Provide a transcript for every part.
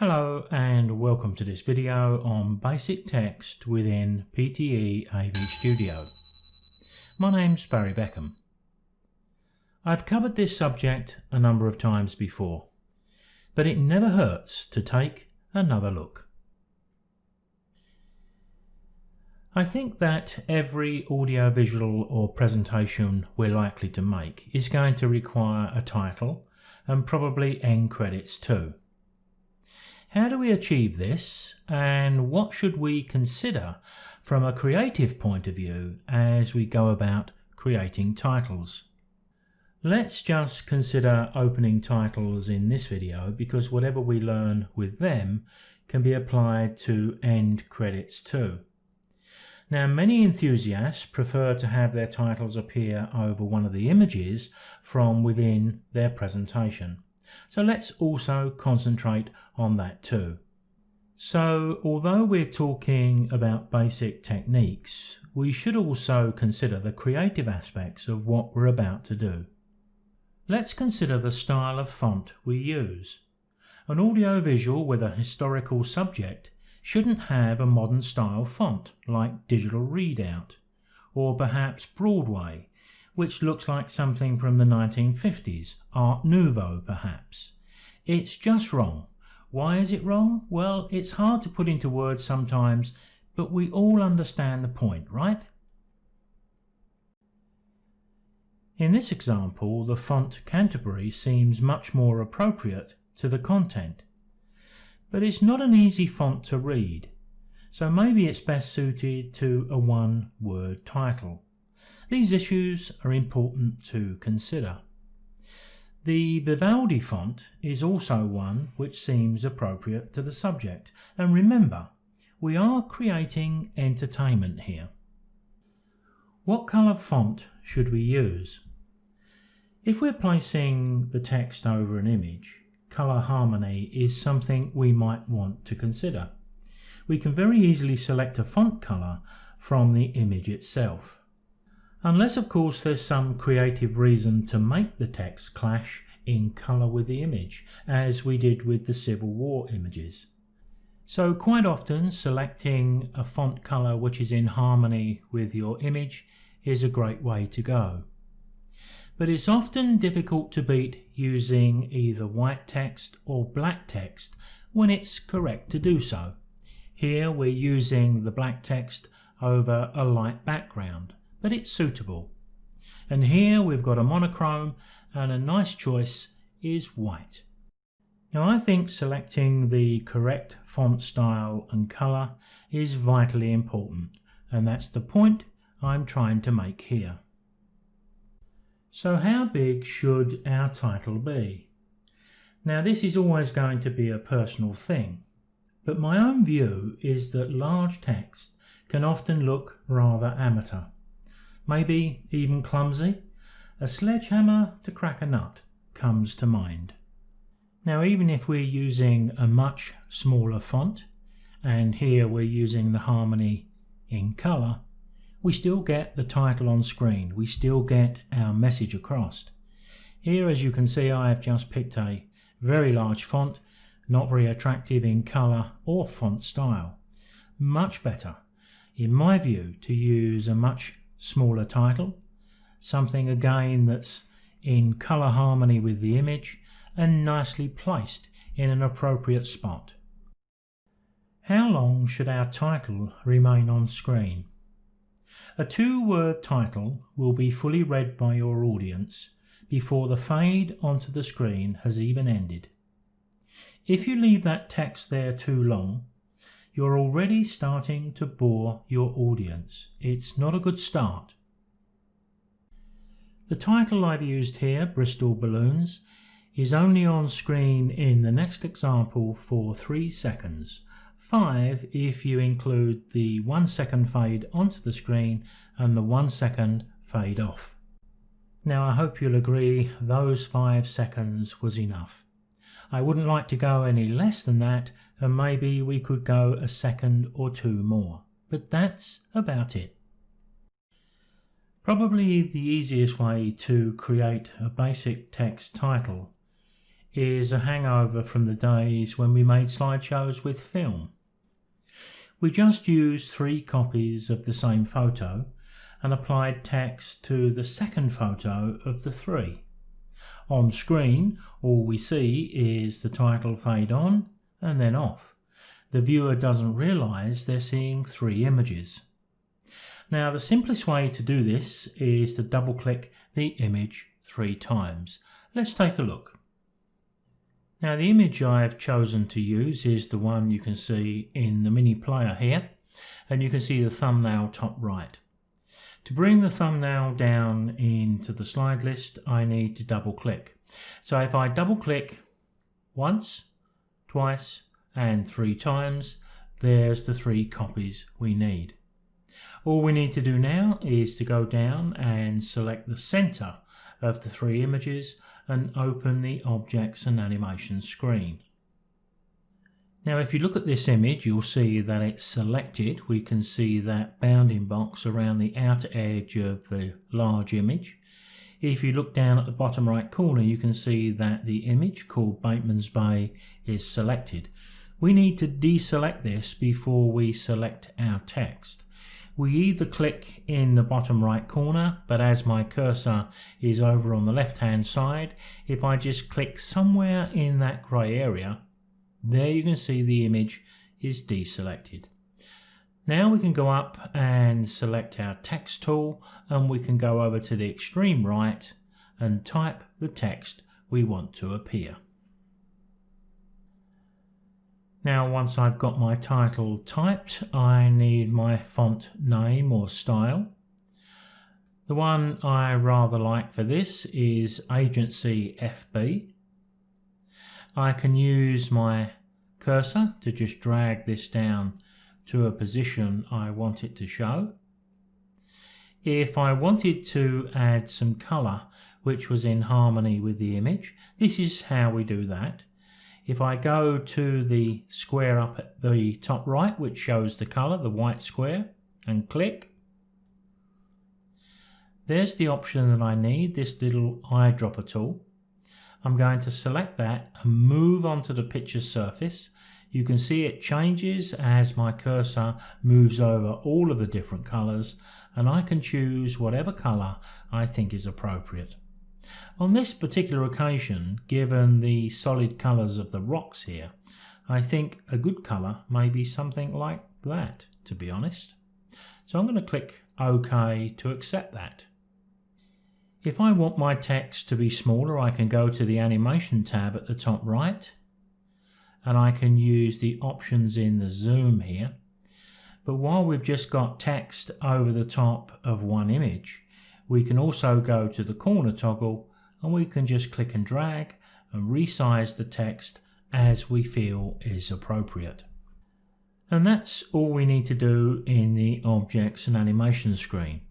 Hello and welcome to this video on basic text within PTE AV Studio. My name's Beckham. I've covered this subject a number of times before, but it never hurts to take another look. I think that every audiovisual or presentation we're likely to make is going to require a title and probably end credits too. How do we achieve this, and what should we consider from a creative point of view as we go about creating titles? Let's just consider opening titles in this video, because whatever we learn with them can be applied to end credits too. Now, many enthusiasts prefer to have their titles appear over one of the images from within their presentation. So let's also concentrate on that too. So although we're talking about basic techniques, we should also consider the creative aspects of what we're about to do. Let's consider the style of font we use. An audiovisual with a historical subject shouldn't have a modern style font like digital readout, or perhaps Broadway, which looks like something from the 1950s, Art Nouveau perhaps. It's just wrong. Why is it wrong? Well, it's hard to put into words sometimes, but we all understand the point, right? In this example, the font Canterbury seems much more appropriate to the content. But it's not an easy font to read, so maybe it's best suited to a one-word title. These issues are important to consider. The Vivaldi font is also one which seems appropriate to the subject. And remember, we are creating entertainment here. What colour font should we use? If we're placing the text over an image, colour harmony is something we might want to consider. We can very easily select a font colour from the image itself. Unless, of course, there's some creative reason to make the text clash in colour with the image, as we did with the Civil War images. So quite often, selecting a font colour which is in harmony with your image is a great way to go. But it's often difficult to beat using either white text or black text when it's correct to do so. Here we're using the black text over a light background, but it's suitable. And here we've got a monochrome, and a nice choice is white. Now, I think selecting the correct font style and colour is vitally important, and that's the point I'm trying to make here. So how big should our title be? Now, this is always going to be a personal thing, but my own view is that large text can often look rather amateur. Maybe even clumsy. A sledgehammer to crack a nut comes to mind. Now, even if we're using a much smaller font, and here we're using the harmony in colour, we still get the title on screen. We still get our message across. Here, as you can see, I have just picked a very large font, not very attractive in colour or font style. Much better, in my view, to use a much smaller title, something again that's in colour harmony with the image and nicely placed in an appropriate spot. How long should our title remain on screen? A two-word title will be fully read by your audience before the fade onto the screen has even ended. If you leave that text there too long, you're already starting to bore your audience. It's not a good start. The title I've used here, Bristol Balloons, is only on screen in the next example for 3 seconds. 5 if you include the 1 second fade onto the screen and the 1 second fade off. Now, I hope you'll agree those 5 seconds was enough. I wouldn't like to go any less than that, and maybe we could go a second or 2 more, but that's about it. Probably the easiest way to create a basic text title is a hangover from the days when we made slideshows with film. We just used 3 copies of the same photo and applied text to the second photo of the 3. On screen, all we see is the title fade on and then off. The viewer doesn't realise they're seeing 3 images. Now, the simplest way to do this is to double-click the image 3 times. Let's take a look. Now, the image I've chosen to use is the one you can see in the mini player here, and you can see the thumbnail top right. To bring the thumbnail down into the slide list, I need to double click. So if I double click once, twice, and 3 times, there's the 3 copies we need. All we need to do now is to go down and select the center of the 3 images and open the Objects and Animation screen. Now, if you look at this image, you'll see that it's selected. We can see that bounding box around the outer edge of the large image. If you look down at the bottom right corner, you can see that the image called Bateman's Bay is selected. We need to deselect this before we select our text. We either click in the bottom right corner, but as my cursor is over on the left hand side, if I just click somewhere in that grey area, there you can see the image is deselected. Now we can go up and select our text tool, and we can go over to the extreme right and type the text we want to appear. Now, once I've got my title typed, I need my font name or style. The one I rather like for this is Agency FB. I can use my cursor to just drag this down to a position I want it to show. If I wanted to add some colour which was in harmony with the image, this is how we do that. If I go to the square up at the top right, which shows the colour, the white square, and click, there's the option that I need, this little eyedropper tool. I'm going to select that and move onto the picture surface. You can see it changes as my cursor moves over all of the different colours, and I can choose whatever colour I think is appropriate. On this particular occasion, given the solid colours of the rocks here, I think a good colour may be something like that, to be honest. So I'm going to click OK to accept that. If I want my text to be smaller, I can go to the Animation tab at the top right, and I can use the options in the zoom here. But while we've just got text over the top of one image, we can also go to the corner toggle, and we can just click and drag and resize the text as we feel is appropriate. And that's all we need to do in the Objects and Animation screen.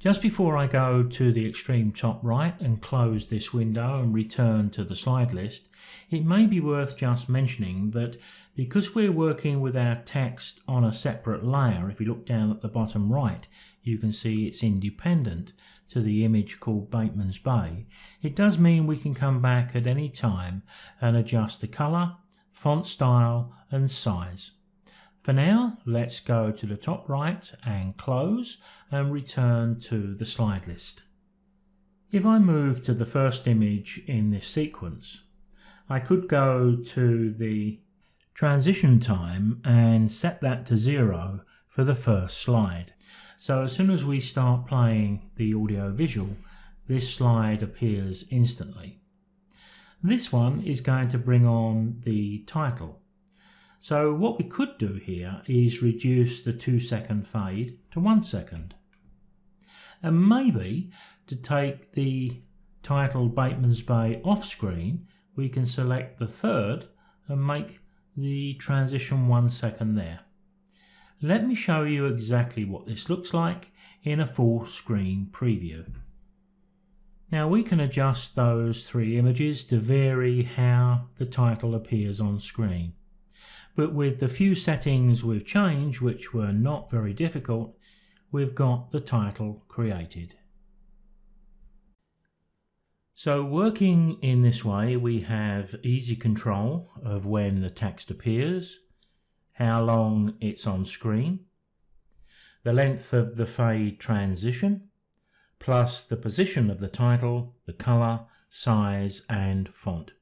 Just before I go to the extreme top right and close this window and return to the slide list, it may be worth just mentioning that because we're working with our text on a separate layer, if you look down at the bottom right, you can see it's independent to the image called Bateman's Bay. It does mean we can come back at any time and adjust the colour, font style and size. For now, let's go to the top right and close and return to the slide list. If I move to the first image in this sequence, I could go to the transition time and set that to 0 for the first slide. So as soon as we start playing the audio visual, this slide appears instantly. This one is going to bring on the title. So what we could do here is reduce the 2-second fade to 1 second. And maybe to take the title Bateman's Bay off screen, we can select the third and make the transition 1 second there. Let me show you exactly what this looks like in a full screen preview. Now we can adjust those 3 images to vary how the title appears on screen. But with the few settings we've changed, which were not very difficult, we've got the title created. So working in this way, we have easy control of when the text appears, how long it's on screen, the length of the fade transition, plus the position of the title, the colour, size and font.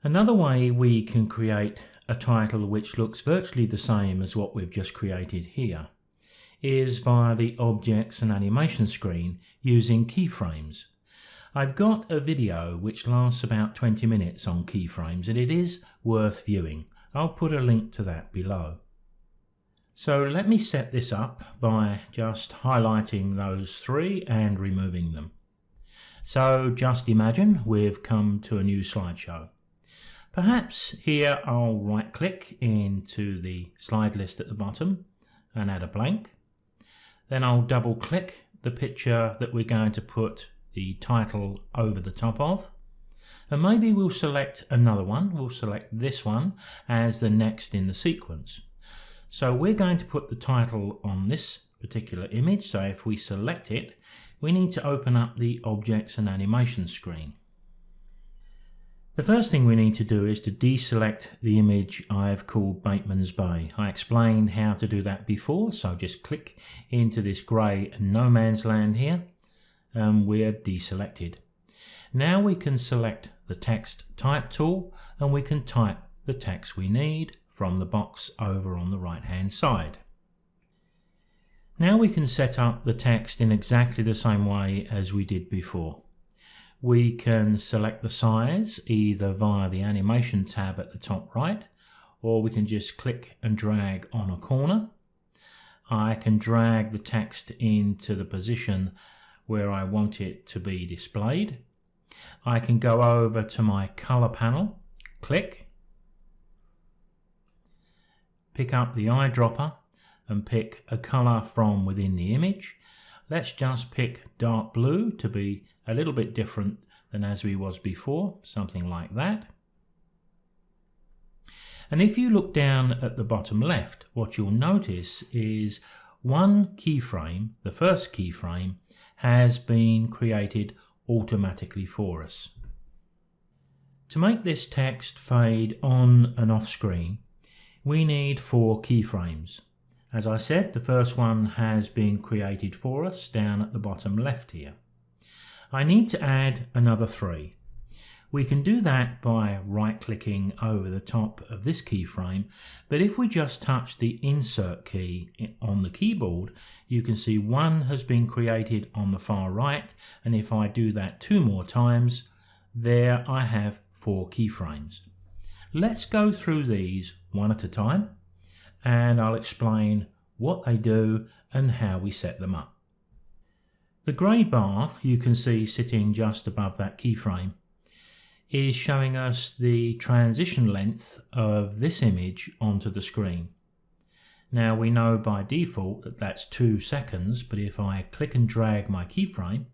Another way we can create a title which looks virtually the same as what we've just created here is via the Objects and Animation screen using keyframes. I've got a video which lasts about 20 minutes on keyframes and it is worth viewing. I'll put a link to that below. So let me set this up by just highlighting those three and removing them. So just imagine we've come to a new slideshow. Perhaps here I'll right click into the slide list at the bottom and add a blank. Then I'll double click the picture that we're going to put the title over the top of. And maybe we'll select another one. We'll select this one as the next in the sequence. So we're going to put the title on this particular image. So if we select it, we need to open up the Objects and Animation screen. The first thing we need to do is to deselect the image I've called Bateman's Bay. I explained how to do that before, so just click into this grey no man's land here and we're deselected. Now we can select the text type tool and we can type the text we need from the box over on the right hand side. Now we can set up the text in exactly the same way as we did before. We can select the size either via the animation tab at the top right, or we can just click and drag on a corner. I can drag the text into the position where I want it to be displayed. I can go over to my color panel, click, pick up the eyedropper and pick a color from within the image. Let's just pick dark blue to be a little bit different than as we was before, something like that. And if you look down at the bottom left, what you'll notice is one keyframe, the first keyframe, has been created automatically for us. To make this text fade on and off screen, we need 4 keyframes. As I said, the first one has been created for us down at the bottom left here. I need to add another 3. We can do that by right-clicking over the top of this keyframe, but if we just touch the Insert key on the keyboard, you can see one has been created on the far right, and if I do that 2 more times, there I have 4 keyframes. Let's go through these one at a time, and I'll explain what they do and how we set them up. The grey bar you can see sitting just above that keyframe is showing us the transition length of this image onto the screen. Now we know by default that that's 2 seconds, but if I click and drag my keyframe,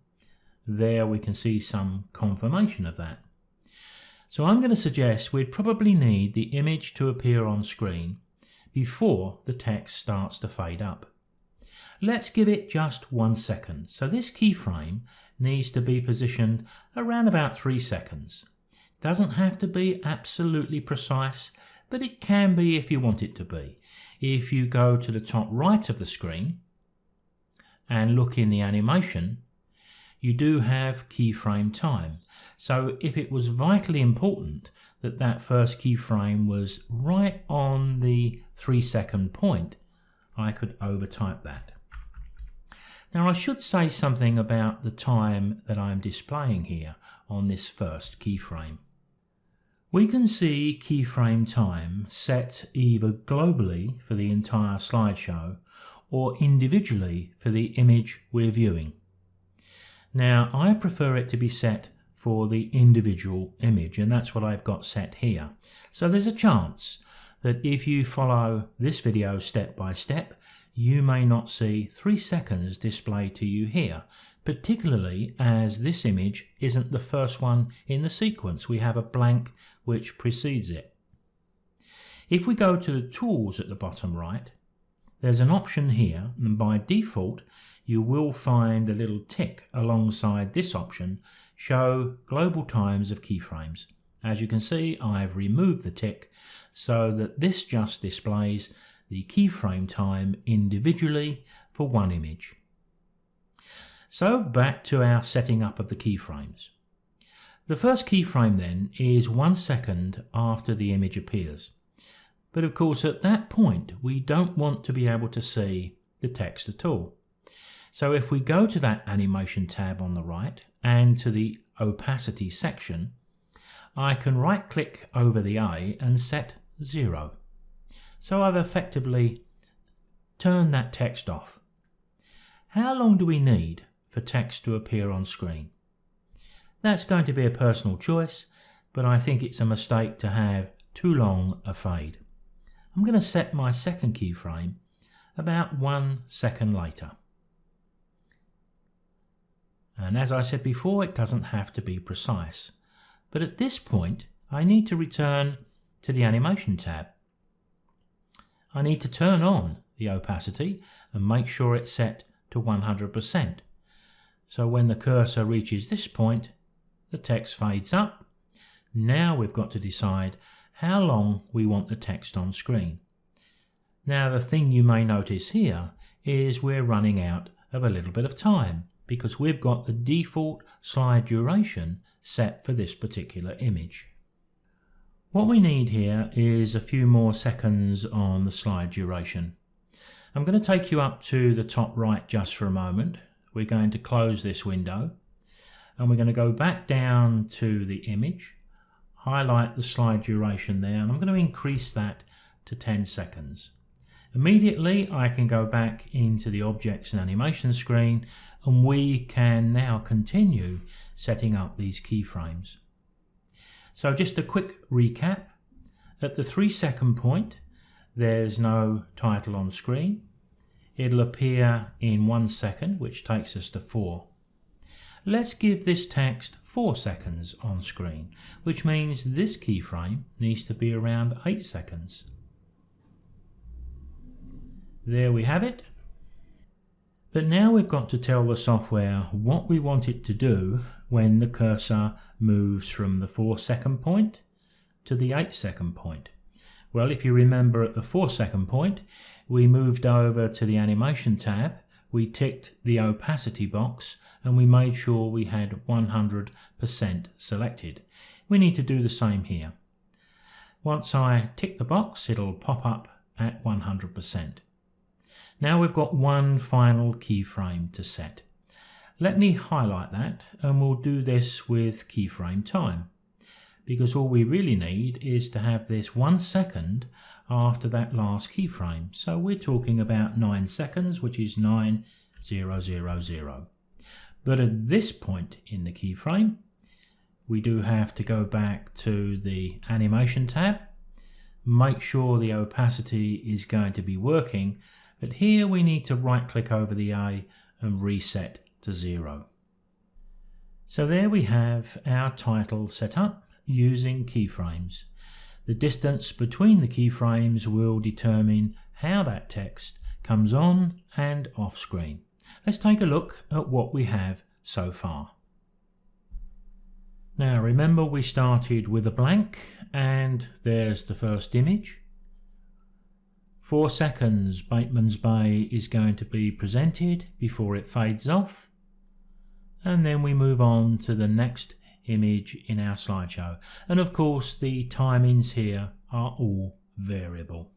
there we can see some confirmation of that. So I'm going to suggest we'd probably need the image to appear on screen before the text starts to fade up. Let's give it just 1 second. So this keyframe needs to be positioned around about 3 seconds. Doesn't have to be absolutely precise, but it can be if you want it to be. If you go to the top right of the screen and look in the animation, you do have keyframe time. So if it was vitally important that that first keyframe was right on the 3 second point, I could overtype that. Now I should say something about the time that I'm displaying here on this first keyframe. We can see keyframe time set either globally for the entire slideshow or individually for the image we're viewing. Now I prefer it to be set for the individual image, and that's what I've got set here. So there's a chance that if you follow this video step by step, you may not see 3 seconds displayed to you here, particularly as this image isn't the first one in the sequence. We have a blank which precedes it. If we go to the tools at the bottom right, there's an option here, and by default you will find a little tick alongside this option show global times of keyframes. As you can see, I've removed the tick so that this just displays the keyframe time individually for one image. So back to our setting up of the keyframes. The first keyframe then is 1 second after the image appears. But of course at that point we don't want to be able to see the text at all. So if we go to that animation tab on the right and to the opacity section, I can right click over the A and set 0. So I've effectively turned that text off. How long do we need for text to appear on screen? That's going to be a personal choice, but I think it's a mistake to have too long a fade. I'm going to set my second keyframe about 1 second later. And as I said before, it doesn't have to be precise. But at this point, I need to return to the animation tab. I need to turn on the opacity and make sure it's set to 100%. So when the cursor reaches this point, the text fades up. Now we've got to decide how long we want the text on screen. Now the thing you may notice here is we're running out of a little bit of time because we've got the default slide duration set for this particular image. What we need here is a few more seconds on the slide duration. I'm going to take you up to the top right just for a moment. We're going to close this window and we're going to go back down to the image, highlight the slide duration there, and I'm going to increase that to 10 seconds. Immediately I can go back into the objects and animation screen and we can now continue setting up these keyframes. So just a quick recap. At the 3 second point, there's no title on screen. It'll appear in 1 second, which takes us to 4. Let's give this text 4 seconds on screen, which means this keyframe needs to be around 8 seconds. There we have it. But now we've got to tell the software what we want it to do when the cursor moves from the 4 second point to the 8 second point. Well, if you remember at the 4 second point, we moved over to the animation tab, we ticked the opacity box, and we made sure we had 100% selected. We need to do the same here. Once I tick the box, it'll pop up at 100%. Now we've got one final keyframe to set. Let me highlight that and we'll do this with keyframe time, because all we really need is to have this 1 second after that last keyframe. So we're talking about 9 seconds, which is 9000. But at this point in the keyframe, we do have to go back to the animation tab, make sure the opacity is going to be working, but here we need to right click over the A and reset to 0. So there we have our title set up using keyframes. The distance between the keyframes will determine how that text comes on and off screen. Let's take a look at what we have so far. Now remember, we started with a blank and there's the first image. 4 seconds Bateman's Bay is going to be presented before it fades off, and then we move on to the next image in our slideshow, and of course the timings here are all variable.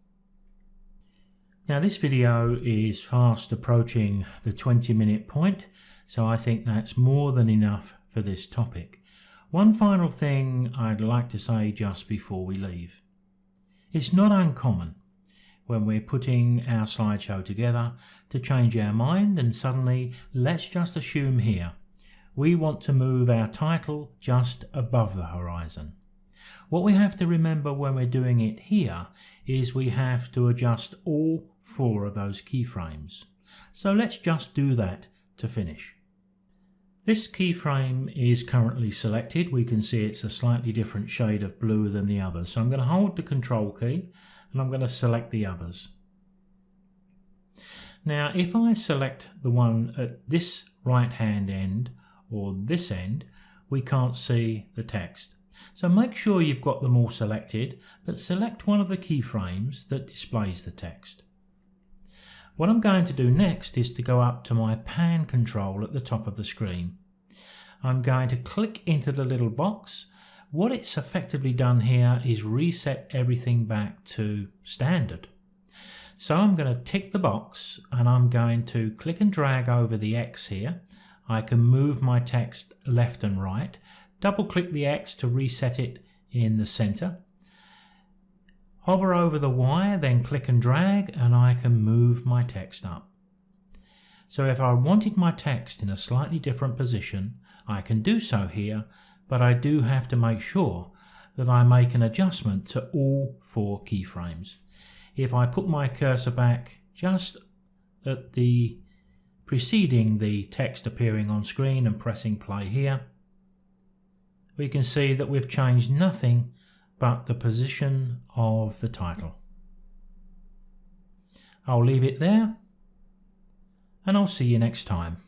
Now this video is fast approaching the 20-minute point, so I think that's more than enough for this topic. One final thing I'd like to say just before we leave. It's not uncommon when we're putting our slideshow together to change our mind, and suddenly, let's just assume here, we want to move our title just above the horizon. What we have to remember when we're doing it here is we have to adjust all 4 of those keyframes. So let's just do that to finish. This keyframe is currently selected. We can see it's a slightly different shade of blue than the others. So I'm going to hold the Control key and I'm going to select the others. Now if I select the one at this right hand end or this end, we can't see the text. So make sure you've got them all selected, but select one of the keyframes that displays the text. What I'm going to do next is to go up to my pan control at the top of the screen. I'm going to click into the little box. What it's effectively done here is reset everything back to standard. So I'm going to tick the box and I'm going to click and drag over the X here. I can move my text left and right. Double click the X to reset it in the center. Hover over the Y, then click and drag, and I can move my text up. So if I wanted my text in a slightly different position, I can do so here, but I do have to make sure that I make an adjustment to all 4 keyframes. If I put my cursor back just at the preceding the text appearing on screen and pressing play here, we can see that we've changed nothing but the position of the title. I'll leave it there, and I'll see you next time.